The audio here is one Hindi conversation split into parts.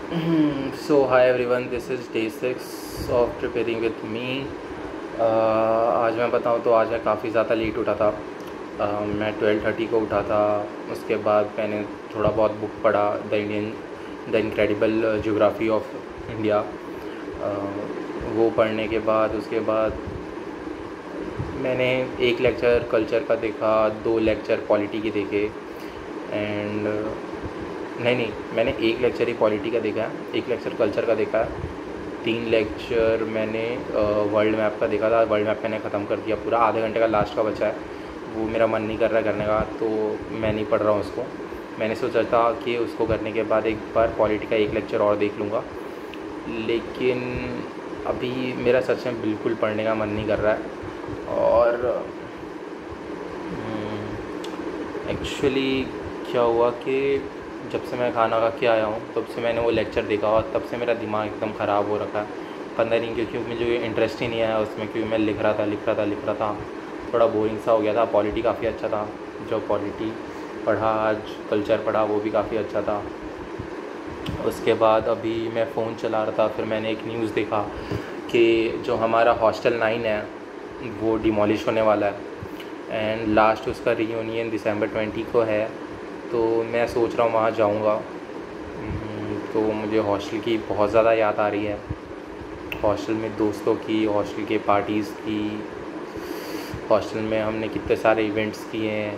So hi everyone, this is day 6 of preparing with me. आज मैं बताऊं तो आज मैं काफ़ी ज़्यादा लेट उठा था। मैं 12:30 को उठा था। उसके बाद मैंने थोड़ा बहुत बुक पढ़ा, the incredible geography of India. वो पढ़ने के बाद उसके बाद मैंने एक लेक्चर कल्चर का देखा, 2 लेक्चर पॉलिटी के देखे एंड नहीं, मैंने एक लेक्चर ही पॉलिटी का देखा है, एक लेक्चर कल्चर का देखा है, 3 लेक्चर मैंने वर्ल्ड मैप का देखा था। वर्ल्ड मैप मैंने ख़त्म कर दिया पूरा, आधे घंटे का लास्ट का बचा है, वो मेरा मन नहीं कर रहा है करने का, तो मैं नहीं पढ़ रहा हूँ उसको। मैंने सोचा था कि उसको करने के बाद एक बार पॉलिटी का एक लेक्चर और देख लूँगा, लेकिन अभी मेरा सच में बिल्कुल पढ़ने का मन नहीं कर रहा है। और एक्चुअली क्या हुआ कि जब से मैं खाना खा के आया हूँ तब से मैंने वो लेक्चर देखा और तब से मेरा दिमाग एकदम ख़राब हो रखा है। पता नहीं क्योंकि मुझे इंटरेस्ट ही नहीं आया उसमें, क्योंकि मैं लिख रहा था, थोड़ा बोरिंग सा हो गया था। पॉलिटी काफ़ी अच्छा था, जो पॉलिटी पढ़ा आज, कल्चर पढ़ा वो भी काफ़ी अच्छा था। उसके बाद अभी मैं फ़ोन चला रहा था, फिर मैंने एक न्यूज़ देखा कि जो हमारा हॉस्टल 9 है वो डिमोलिश होने वाला है एंड लास्ट उसका रीयूनियन दिसंबर 20 को है। तो मैं सोच रहा हूँ वहाँ जाऊँगा। तो मुझे हॉस्टल की बहुत ज़्यादा याद आ रही है, हॉस्टल में दोस्तों की, हॉस्टल के पार्टीज़ की, हॉस्टल में हमने कितने सारे इवेंट्स किए हैं,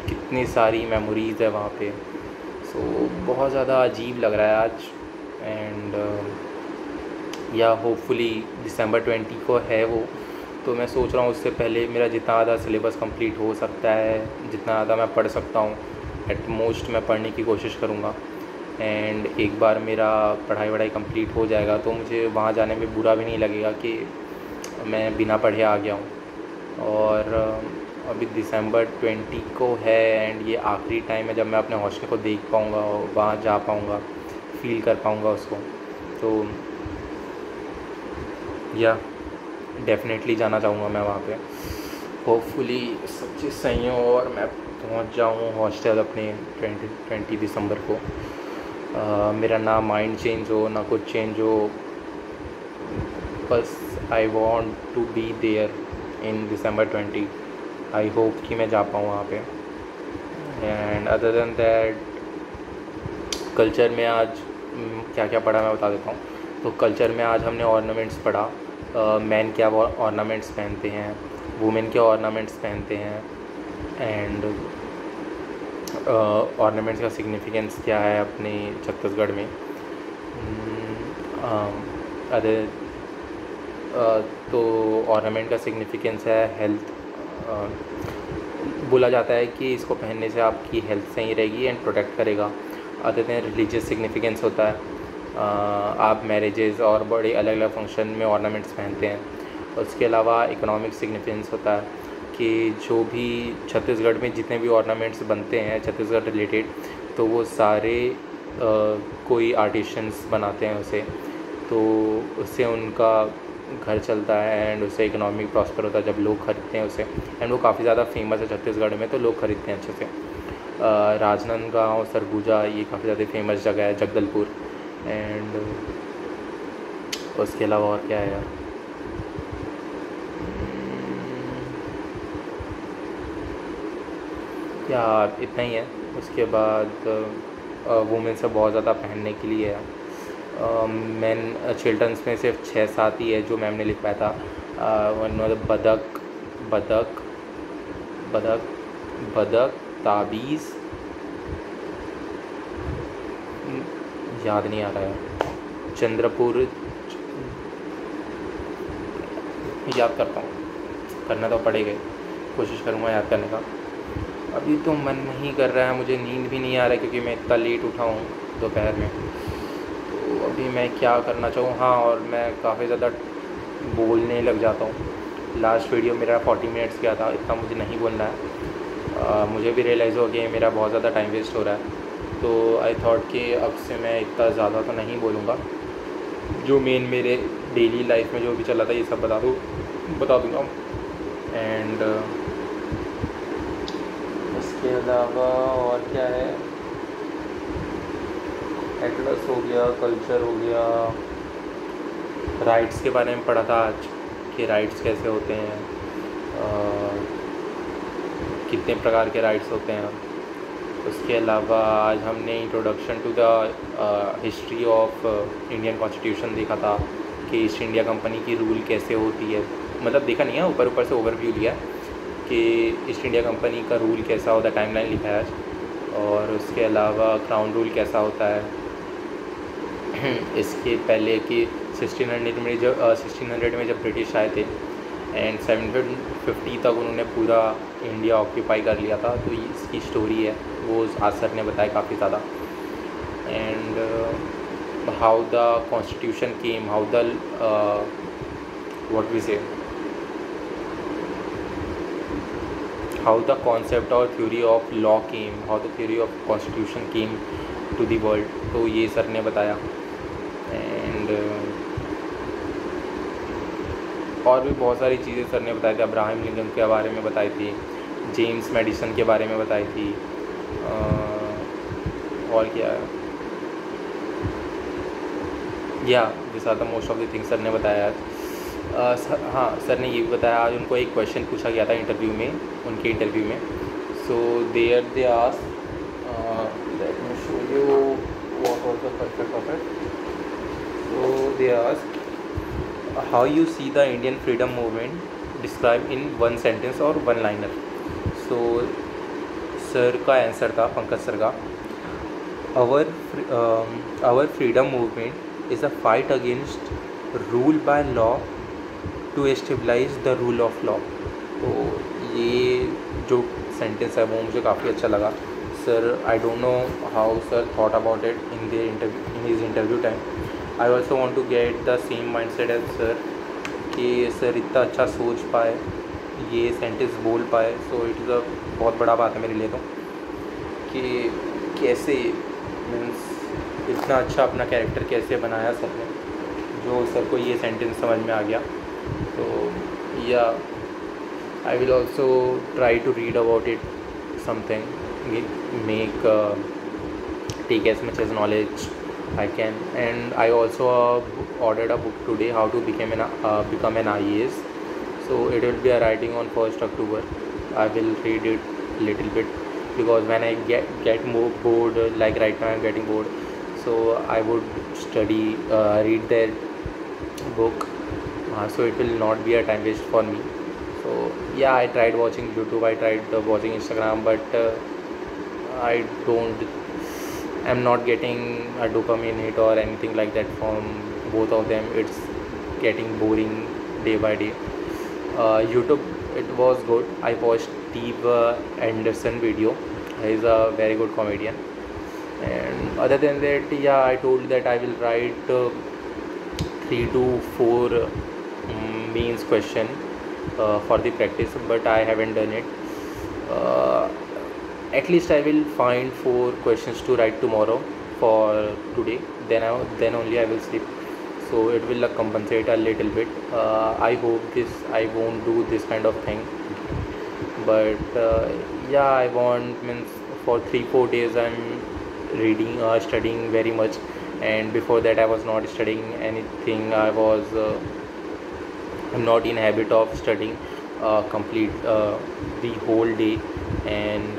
कितनी सारी मेमोरीज़ है वहाँ पे। सो बहुत ज़्यादा अजीब लग रहा है आज एंड या होपफुली दिसंबर 20 को है वो। तो मैं सोच रहा हूँ उससे पहले मेरा जितना ज़्यादा सिलेबस कंप्लीट हो सकता है, जितना ज़्यादा मैं पढ़ सकता हूँ, एट मोस्ट मैं पढ़ने की कोशिश करूँगा। एंड एक बार मेरा पढ़ाई कंप्लीट हो जाएगा तो मुझे वहाँ जाने में बुरा भी नहीं लगेगा कि मैं बिना पढ़े आ गया हूँ। और अभी दिसंबर 20 को है एंड ये आखिरी टाइम है जब मैं अपने हॉस्टल को देख पाऊँगा और वहाँ जा पाऊँगा, फील कर पाऊँगा उसको। तो या डेफिनेटली जाना चाहूँगा मैं वहाँ पे। होपफुली सब चीज़ सही हो और मैं पहुँच जाऊँ हॉस्टल अपने 20 दिसंबर को। मेरा ना माइंड चेंज हो ना कुछ चेंज हो, बस I want to be there in December 20। I hope कि मैं जा पाऊँ वहाँ पे। And other than that culture में आज क्या क्या पढ़ा मैं बता देता हूँ। तो कल्चर में आज हमने ऑर्नामेंट्स पढ़ा, मैन क्या ऑर्नामेंट्स पहनते हैं, वुमेन क्या ऑर्नामेंट्स पहनते हैं एंड ऑर्नामेंट्स का सिग्निफिकेंस क्या है अपने छत्तीसगढ़ में। अदर तो ऑर्नामेंट का सिग्निफिकेंस है हेल्थ। बोला जाता है कि इसको पहनने से आपकी हेल्थ सही रहेगी एंड प्रोटेक्ट करेगा। अदर देन रिलीजियस सिग्निफिकेंस होता है, आप मैरिजेस और बड़े अलग अलग फंक्शन में ऑर्नामेंट्स पहनते हैं। उसके अलावा इकोनॉमिक सिग्निफिकेंस होता है कि जो भी छत्तीसगढ़ में जितने भी ऑर्नामेंट्स बनते हैं छत्तीसगढ़ रिलेटेड, तो वो सारे कोई आर्टिशंस बनाते हैं उसे, तो उससे उनका घर चलता है एंड उससे इकोनॉमिक प्रॉस्पर होता है जब लोग ख़रीदते हैं उसे। एंड वो काफ़ी ज़्यादा फेमस है छत्तीसगढ़ में, तो लोग ख़रीदते हैं अच्छे से। राजनांदगांव, सरगुजा ये काफ़ी ज़्यादा फेमस जगह है, जगदलपुर। एंड उसके अलावा और क्या है यार, क्या इतना ही है। उसके बाद वुमेन से बहुत ज़्यादा पहनने के लिए है। मैन चिल्ड्रंस में सिर्फ 6-7 ही है जो मैम ने लिख पाया था। वन बदक बदक बदक बदक ताबीज़, याद नहीं आ रहा है, चंद्रपुर, याद करता हूँ, करना तो पड़ेगा, कोशिश करूँगा याद करने का। अभी तो मन नहीं कर रहा है, मुझे नींद भी नहीं आ रहा है क्योंकि मैं इतना लेट उठा हूँ दोपहर में। तो अभी मैं क्या करना चाहूँ, हाँ, और मैं काफ़ी ज़्यादा बोलने लग जाता हूँ। लास्ट वीडियो मेरा 40 मिनट्स का था, इतना मुझे नहीं बोलना है। मुझे भी रियलाइज़ हो गया मेरा बहुत ज़्यादा टाइम वेस्ट हो रहा है, तो आई थॉट कि अब से मैं इतना ज़्यादा तो नहीं बोलूँगा। जो मेन मेरे डेली लाइफ में जो भी चला था ये सब बता दूँगा। एंड इसके अलावा और क्या है, एटलस हो गया, कल्चर हो गया, राइट्स के बारे में पढ़ा था आज कि राइट्स कैसे होते हैं, कितने प्रकार के राइट्स होते हैं। उसके अलावा आज हमने introduction to the history of Indian constitution देखा था कि ईस्ट इंडिया कंपनी की रूल कैसे होती है। मतलब देखा नहीं है, ऊपर ऊपर से ओवरव्यू लिया कि ईस्ट इंडिया कंपनी का रूल कैसा होता है, टाइमलाइन लिखा है आज। और उसके अलावा क्राउन रूल कैसा होता है। इसके पहले कि 1600 में जब ब्रिटिश आए थे एंड 750 तक उन्होंने पूरा इंडिया ऑक्यूपाई कर लिया था, तो इसकी स्टोरी है वो आज सर ने बताया काफ़ी ज़्यादा। And how the constitution came, how the what we say, how the concept or theory of law came, how the theory of constitution came to the world, तो ये सर ने बताया। एंड और भी बहुत सारी चीज़ें सर ने बताई थी। अब्राहम लिंकन के बारे में बताई थी, जेम्स मेडिसन के बारे में बताई थी, और क्या या this are the most of the things sir ने बताया आज। हाँ, सर ने ये भी बताया आज उनको एक क्वेश्चन पूछा गया था इंटरव्यू में, उनके इंटरव्यू में। So there they asked, let me show you what was the perfect of it. So they asked how you see the Indian freedom movement describe in one sentence और वन लाइनर। सो सर का आंसर था, पंकज सर का, our freedom movement is a fight against rule by law to stabilise the rule of law. तो ये जो सेंटेंस है वो मुझे काफ़ी अच्छा लगा। Sir, I don't know how sir thought about it in his interview time. I also want to get the same mind set as sir, कि सर इतना अच्छा सोच पाए, ये सेंटेंस बोल पाए। सो इट इज़ अ बहुत बड़ा बात है मेरे लिए, तो कि कैसे मीन्स इतना अच्छा अपना कैरेक्टर कैसे बनाया सर ने, जो सर को ये सेंटेंस समझ में आ गया। तो yeah I will also try to read about it something, make take as much as knowledge I can. And I also ordered a book today, how to become an IAS. So it will be a writing on 1st October. I will read it little bit, because when I get more bored, like right now I'm getting bored, so I would read that book. So it will not be a time waste for me. So yeah, I tried watching YouTube, I tried watching Instagram, but I'm not getting a dopamine hit or anything like that from both of them. It's getting boring day by day. YouTube, it was good. I watched Steve Anderson video. He's a very good comedian. And other than that, yeah, I told that I will write 3 to 4 means question for the practice, but I haven't done it. At least I will find 4 questions to write tomorrow for today. Then only I will sleep. So it will compensate a little bit. I hope I won't do this kind of thing. But yeah, I want, means for 3-4 days I'm reading, studying very much. And before that I was not studying anything. I'm not in habit of studying complete the whole day, and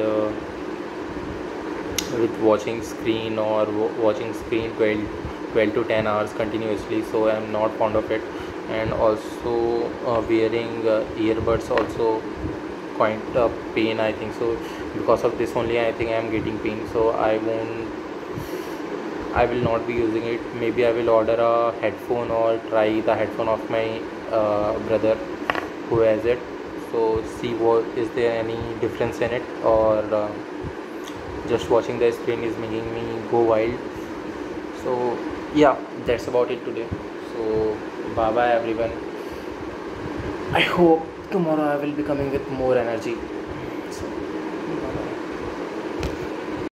with watching screen 12 to 10 hours continuously, so I am not fond of it. And also wearing earbuds also quite a pain, I think so. Because of this only I think I am getting pain, so I will not be using it. Maybe I will order a headphone or try the headphone of my brother who has it. So see what is there any difference in it, or just watching the screen is making me go wild. So yeah, that's about it today. So bye bye everyone. I hope tomorrow I will be coming with more energy.